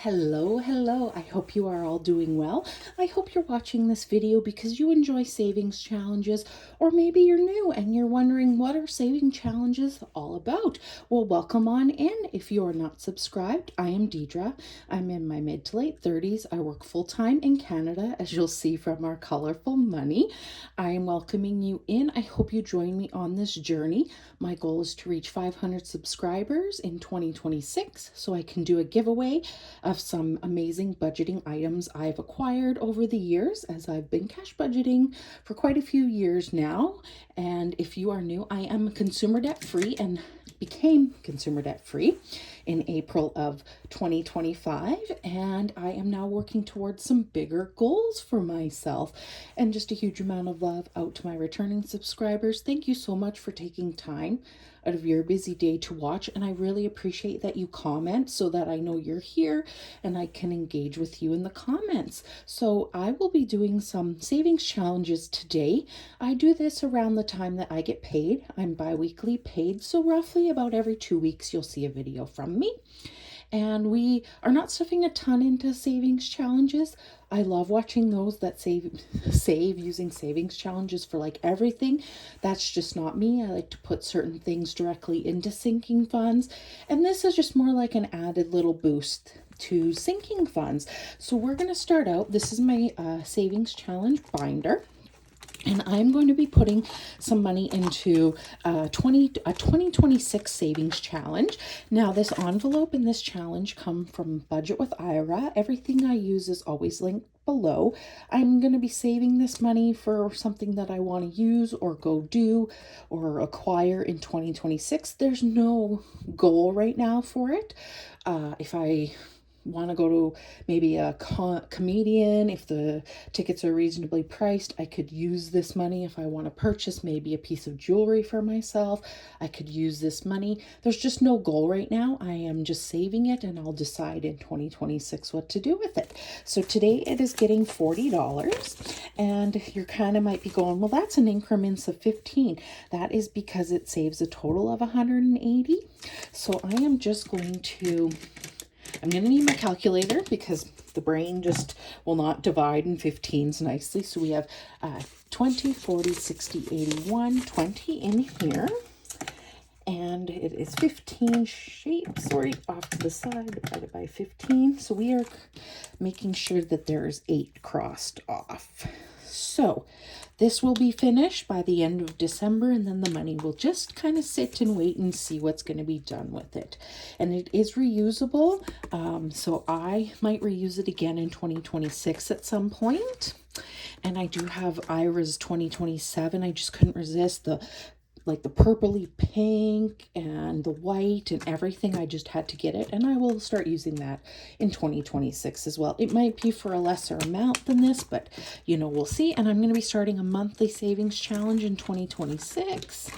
Hello, hello. I hope you are all doing well. I hope you're watching this video because you enjoy savings challenges, or maybe you're new and you're wondering what are saving challenges all about. Well, welcome on in. If you are not subscribed, I am Deidre. I'm in my mid to late 30s. I work full-time in Canada, as you'll see from our colorful money. I am welcoming you in. I hope you join me on this journey. My goal is to reach 500 subscribers in 2026 so I can do a giveaway of some amazing budgeting items I've acquired over the years, as I've been cash budgeting for quite a few years now. And if you are new, I am consumer debt free and became consumer debt free in April of 2025, and I am now working towards some bigger goals for myself. And just a huge amount of love out to my returning subscribers. Thank you so much for taking time out of your busy day to watch, and I really appreciate that you comment so that I know you're here and I can engage with you in the comments. So I will be doing some savings challenges today. I do this around the time that I get paid. I'm bi-weekly paid, so roughly about every 2 weeks you'll see a video from me. And we are not stuffing a ton into savings challenges. I love watching those that save using savings challenges for like everything. That's just not me. I like to put certain things directly into sinking funds. And this is just more like an added little boost to sinking funds. So we're going to start out. This is my savings challenge binder. And I'm going to be putting some money into a 2026 savings challenge. Now, this envelope and this challenge come from Budget with Ira. Everything I use is always linked below. I'm going to be saving this money for something that I want to use or go do or acquire in 2026. There's no goal right now for it. If I want to go to maybe a comedian, if the tickets are reasonably priced, I could use this money. If I want to purchase maybe a piece of jewelry for myself, I could use this money. There's just no goal right now. I am just saving it, and I'll decide in 2026 what to do with it. So today it is getting $40, and you're kind of might be going, well, that's in increments of 15. That is because it saves a total of 180. So I am just going to I'm going to need my calculator because the brain just will not divide in 15s nicely. So we have 20, 40, 60, 81, 20 in here. And it is 15 shapes right off to the side divided by 15. So we are making sure that there's 8 crossed off. So this will be finished by the end of December, and then the money will just kind of sit and wait and see what's going to be done with it. And it is reusable, so I might reuse it again in 2026 at some point. And I do have Ira's 2027. I just couldn't resist the purpley pink and the white and everything. I just had to get it, and I will start using that in 2026 as well. It might be for a lesser amount than this, but we'll see. And I'm going to be starting a monthly savings challenge in 2026.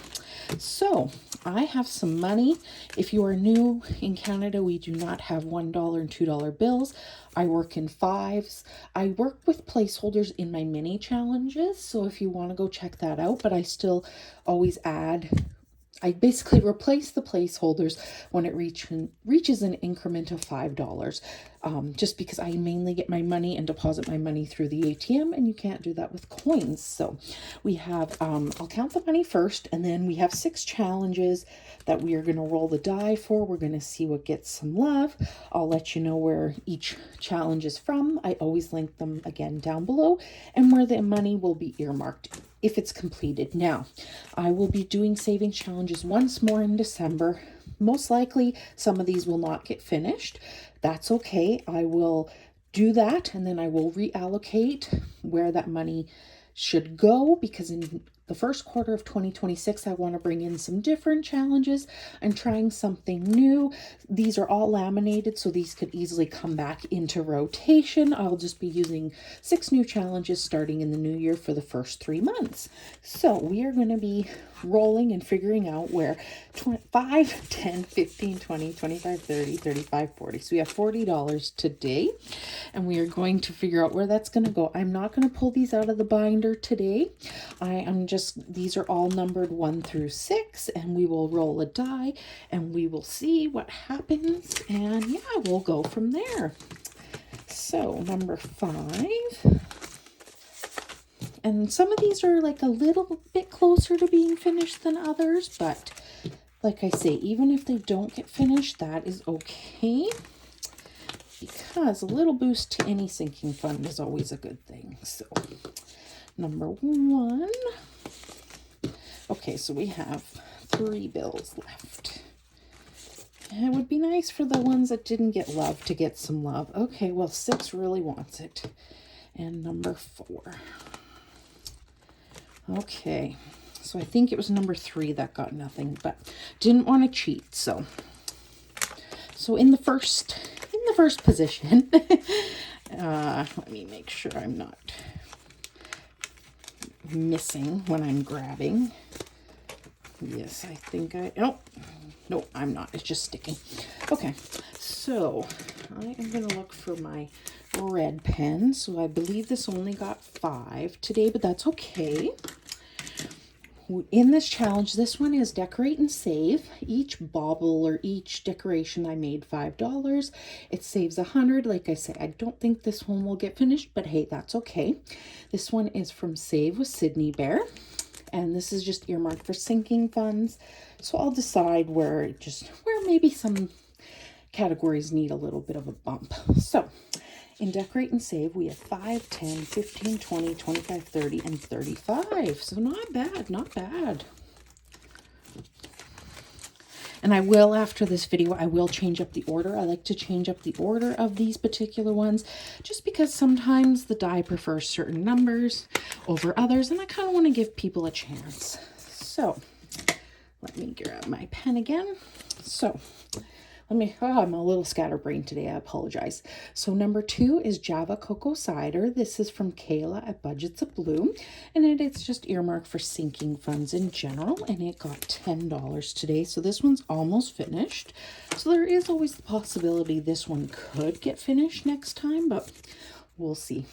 So I have some money. If you are new in Canada, we do not have $1 and $2 bills. I work in 5s. I work with placeholders in my mini challenges. So if you want to go check that out, but I still always I basically replace the placeholders when it reaches an increment of $5, just because I mainly get my money and deposit my money through the ATM, and you can't do that with coins. So we have, I'll count the money first, and then we have 6 challenges that we are going to roll the die for. We're going to see what gets some love. I'll let you know where each challenge is from. I always link them again down below, and where the money will be earmarked if it's completed. Now, I will be doing savings challenges once more in December. Most likely, some of these will not get finished. That's okay. I will do that, and then I will reallocate where that money should go, because in the first quarter of 2026, I want to bring in some different challenges. I'm trying something new. These are all laminated, so these could easily come back into rotation. I'll just be using 6 new challenges starting in the new year for the first 3 months. So we are going to be rolling and figuring out where 5, 10, 15, 20, 25, 30, 35, 40. So we have $40 today, and we are going to figure out where that's going to go. I'm not going to pull these out of the binder today. These are all numbered 1 through 6, and we will roll a die and we will see what happens, and yeah, we'll go from there. so number 5. And some of these are like a little bit closer to being finished than others, but like I say, even if they don't get finished, that is okay, because a little boost to any sinking fund is always a good thing. So number 1. Okay, so we have 3 bills left. And it would be nice for the ones that didn't get love to get some love. Okay, well, 6 really wants it. And number 4. Okay, so I think it was number 3 that got nothing, but didn't want to cheat. So in the first position, let me make sure I'm not missing when I'm grabbing. Yes, I think no, I'm not. It's just sticking. Okay, so I am going to look for my red pen. So I believe this only got 5 today, but that's okay. In this challenge, this one is decorate and save. Each bauble or each decoration I made $5. It saves 100. Like I say, I don't think this one will get finished, but hey, that's okay. This one is from Save with Sydney Bear, and this is just earmarked for sinking funds. So I'll decide where maybe some categories need a little bit of a bump. So in Decorate and Save, we have 5, 10, 15, 20, 25, 30, and 35. So not bad, not bad. And I will, after this video, I will change up the order. I like to change up the order of these particular ones, just because sometimes the die prefers certain numbers over others, and I kind of want to give people a chance. So let me grab my pen again. So I'm a little scatterbrained today. I apologize. So number 2 is Java Cocoa Cider. This is from Kayla at Budgets of Blue, and it's just earmarked for sinking funds in general, and it got $10 today. So this one's almost finished. So there is always the possibility this one could get finished next time, but we'll see.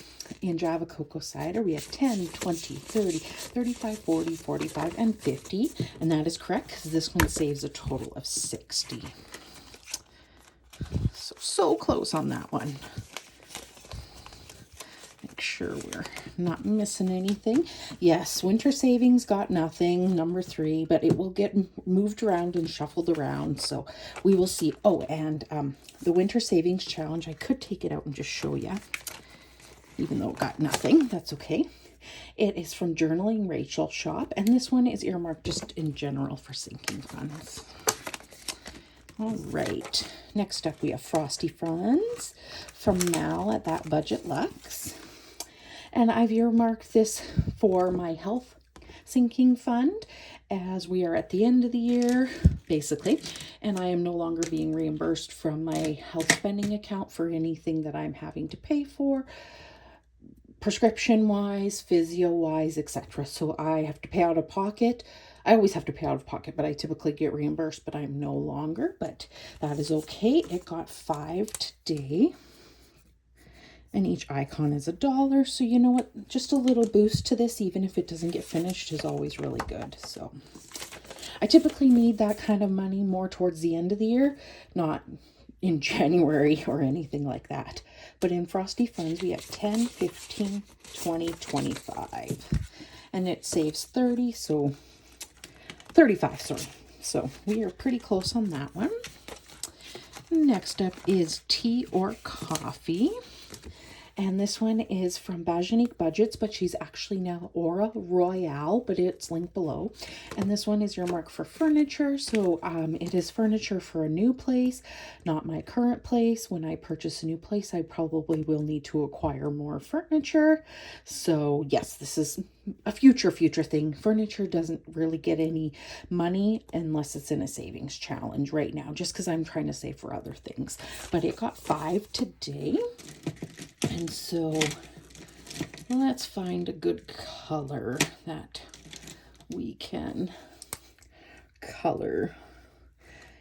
In Java Cocoa Cider, we have 10, 20, 30, 35, 40, 45, and 50, and that is correct because this one saves a total of 60. So close on that one. Make sure we're not missing anything. Yes, winter savings got nothing, number 3, but it will get moved around and shuffled around, so we will see. Oh, and the winter savings challenge, I could take it out and just show you, even though it got nothing. That's okay. It is from Journaling Rachel Shop, and this one is earmarked just in general for sinking funds. All right, next up we have Frosty Funds from Mal at That Budget Luxe. And I've earmarked this for my health sinking fund, as we are at the end of the year, basically, and I am no longer being reimbursed from my health spending account for anything that I'm having to pay for, prescription-wise, physio-wise, etc. So I have to pay out of pocket. I always have to pay out of pocket, but I typically get reimbursed, but I'm no longer, but that is okay. It got 5 today, and each icon is $1. So you know what, just a little boost to this, even if it doesn't get finished, is always really good. So I typically need that kind of money more towards the end of the year, not in January or anything like that. But in Frosty Funds, we have 10, 15, 20, 25, and it saves 30, so 35, sorry. So we are pretty close on that one. Next up is Tea or Coffee. And this one is from Bajanique Budgets, but she's actually now Aura Royale, but it's linked below. And this one is earmarked for furniture. So it is furniture for a new place, not my current place. When I purchase a new place, I probably will need to acquire more furniture. So yes, this is a future thing. Furniture doesn't really get any money unless it's in a savings challenge right now, just because I'm trying to save for other things. But it got 5 today. And so let's find a good color that we can color.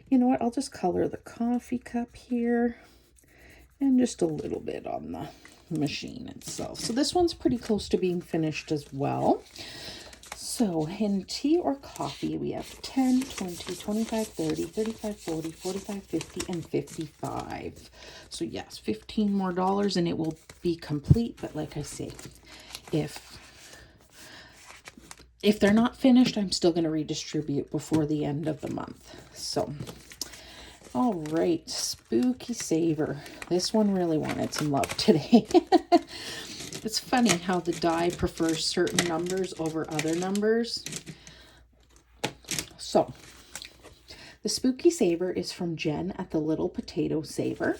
You know what? I'll just color the coffee cup here and just a little bit on the machine itself. So this one's pretty close to being finished as well. So in tea or coffee, we have 10, 20, 25, 30, 35, 40, 45, 50, and 55. So yes, 15 more dollars and it will be complete. But like I say, if they're not finished, I'm still going to redistribute before the end of the month. So, all right, Spooky Saver. This one really wanted some love today. It's funny how the die prefers certain numbers over other numbers. So, the Spooky Saver is from Jen at the Little Potato Saver,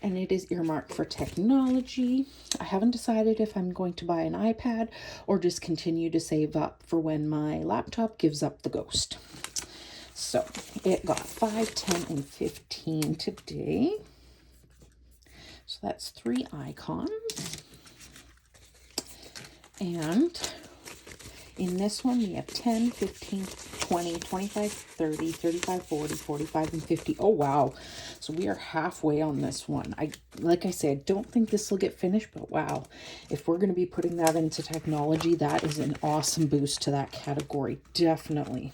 and it is earmarked for technology. I haven't decided if I'm going to buy an iPad or just continue to save up for when my laptop gives up the ghost. So, it got 5, 10, and 15 today. So that's 3 icons. And in this one, we have 10, 15, 20, 25, 30, 35, 40, 45, and 50. Oh, wow. So we are halfway on this one. Like I said, don't think this will get finished, but wow. If we're going to be putting that into technology, that is an awesome boost to that category. Definitely.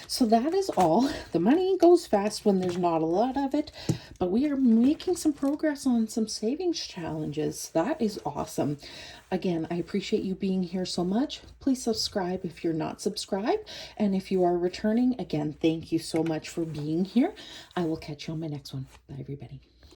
So that is all. The money goes fast when there's not a lot of it, but we are making some progress on some savings challenges. That is awesome. Again, I appreciate you being here so much. Please subscribe if you're not subscribed. And if you are returning, again, thank you so much for being here. I will catch you on my next one. Bye, everybody.